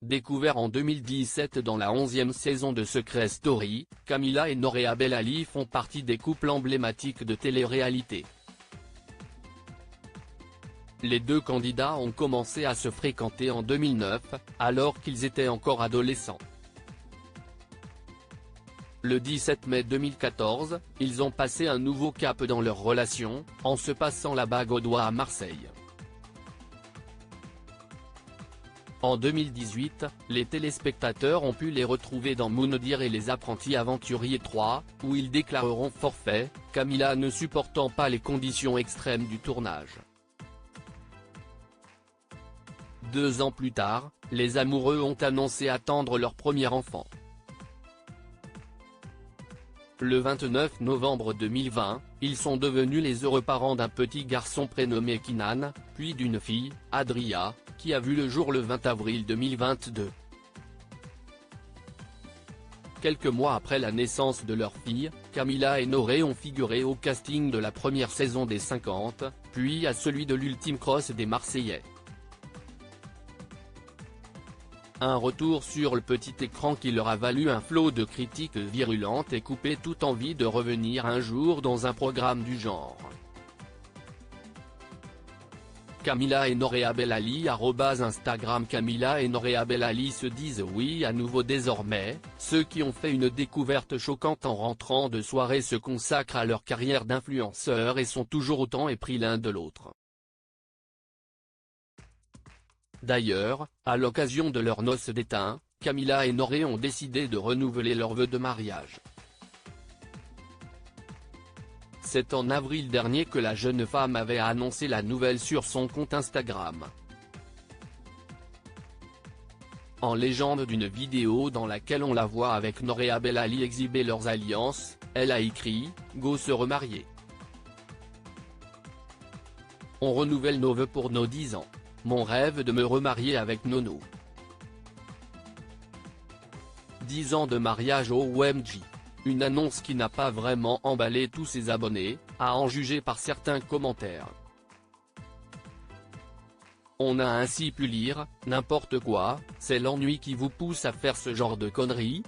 Découvert en 2017 dans la 11e saison de Secret Story, Camila et Nourea Belali font partie des couples emblématiques de télé-réalité. Les deux candidats ont commencé à se fréquenter en 2009, alors qu'ils étaient encore adolescents. Le 17 mai 2014, ils ont passé un nouveau cap dans leur relation, en se passant la bague au doigt à Marseille. En 2018, les téléspectateurs ont pu les retrouver dans Moundir et les Apprentis Aventuriers 3, où ils déclareront forfait, Camila ne supportant pas les conditions extrêmes du tournage. 2 ans plus tard, les amoureux ont annoncé attendre leur premier enfant. Le 29 novembre 2020, ils sont devenus les heureux parents d'un petit garçon prénommé Kinan, puis d'une fille, Adria, qui a vu le jour le 20 avril 2022. Quelques mois après la naissance de leur fille, Camila et Nourea ont figuré au casting de la première saison des 50, puis à celui de l'ultime cross des Marseillais. Un retour sur le petit écran qui leur a valu un flot de critiques virulentes et coupé toute envie de revenir un jour dans un programme du genre. Camila et Nourea Belali @Instagram Camila et Nourea Belali se disent oui à nouveau désormais, ceux qui ont fait une découverte choquante en rentrant de soirée se consacrent à leur carrière d'influenceurs et sont toujours autant épris l'un de l'autre. D'ailleurs, à l'occasion de leurs noces d'étain, Camila et Nourea ont décidé de renouveler leurs vœux de mariage. C'est en avril dernier que la jeune femme avait annoncé la nouvelle sur son compte Instagram. En légende d'une vidéo dans laquelle on la voit avec Nourea Belali exhiber leurs alliances, elle a écrit « Go se remarier. On renouvelle nos vœux pour nos 10 ans. Mon rêve de me remarier avec Nono. 10 ans de mariage au OMG. Une annonce qui n'a pas vraiment emballé tous ses abonnés, à en juger par certains commentaires. On a ainsi pu lire, n'importe quoi, c'est l'ennui qui vous pousse à faire ce genre de conneries ?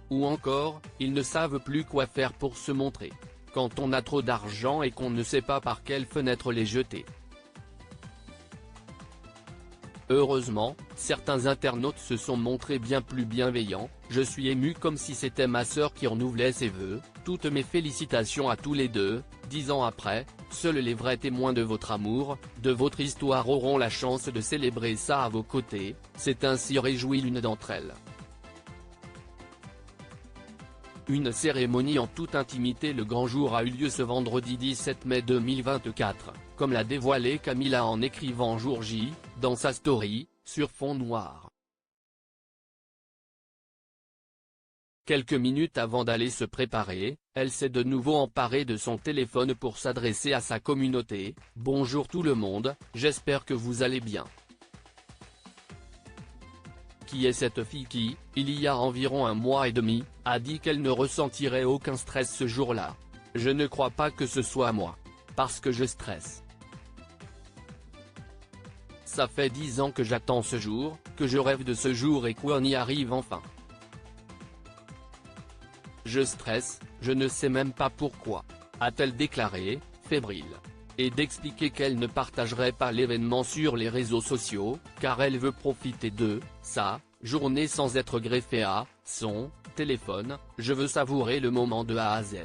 Ou encore, ils ne savent plus quoi faire pour se montrer. Quand on a trop d'argent et qu'on ne sait pas par quelle fenêtre les jeter. Heureusement, certains internautes se sont montrés bien plus bienveillants, je suis ému comme si c'était ma sœur qui renouvelait ses vœux, toutes mes félicitations à tous les deux, 10 ans après, seuls les vrais témoins de votre amour, de votre histoire auront la chance de célébrer ça à vos côtés, c'est ainsi réjoui l'une d'entre elles. Une cérémonie en toute intimité le grand jour a eu lieu ce vendredi 17 mai 2024, comme l'a dévoilé Camila en écrivant jour J, dans sa story, sur fond noir. Quelques minutes avant d'aller se préparer, elle s'est de nouveau emparée de son téléphone pour s'adresser à sa communauté. « Bonjour tout le monde, j'espère que vous allez bien. Qui est cette fille qui, il y a environ 1 mois et demi, a dit qu'elle ne ressentirait aucun stress ce jour-là. Je ne crois pas que ce soit moi. Parce que je stresse. Ça fait 10 ans que j'attends ce jour, que je rêve de ce jour et qu'on y arrive enfin. Je stresse, je ne sais même pas pourquoi. » a-t-elle déclaré, fébrile. Et d'expliquer qu'elle ne partagerait pas l'événement sur les réseaux sociaux, car elle veut profiter de sa journée sans être greffée à son téléphone. « Je veux savourer le moment de A à Z.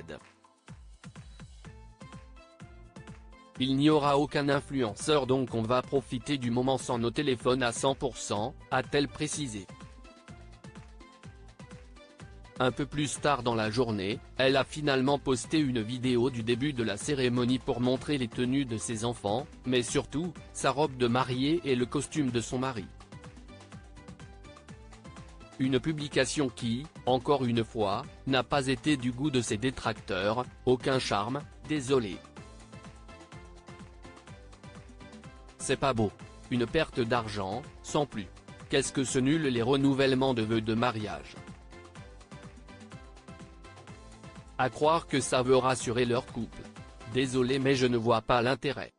Il n'y aura aucun influenceur donc on va profiter du moment sans nos téléphones à 100%, a-t-elle précisé. Un peu plus tard dans la journée, elle a finalement posté une vidéo du début de la cérémonie pour montrer les tenues de ses enfants, mais surtout, sa robe de mariée et le costume de son mari. Une publication qui, encore une fois, n'a pas été du goût de ses détracteurs, aucun charme, désolé. C'est pas beau. Une perte d'argent, sans plus. Qu'est-ce que ce nul les renouvellements de vœux de mariage. À croire que ça veut rassurer leur couple. Désolé mais je ne vois pas l'intérêt.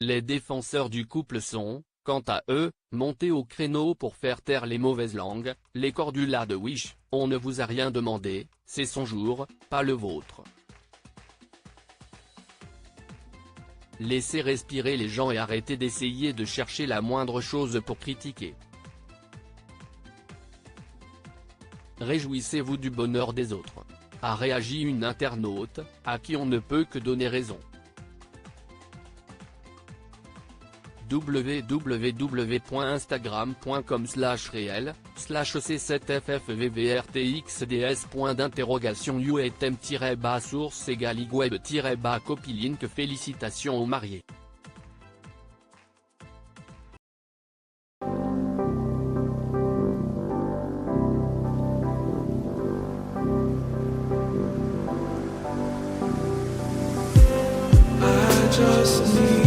Les défenseurs du couple sont, quant à eux, montés au créneau pour faire taire les mauvaises langues. Les Cordula de Wish, on ne vous a rien demandé, c'est son jour, pas le vôtre. Laissez respirer les gens et arrêtez d'essayer de chercher la moindre chose pour critiquer. Réjouissez-vous du bonheur des autres. A réagi une internaute, à qui on ne peut que donner raison. www.instagram.com/réel/c7ffvvrtxds. Source égale igweb-copilink. Félicitations aux mariés. I just need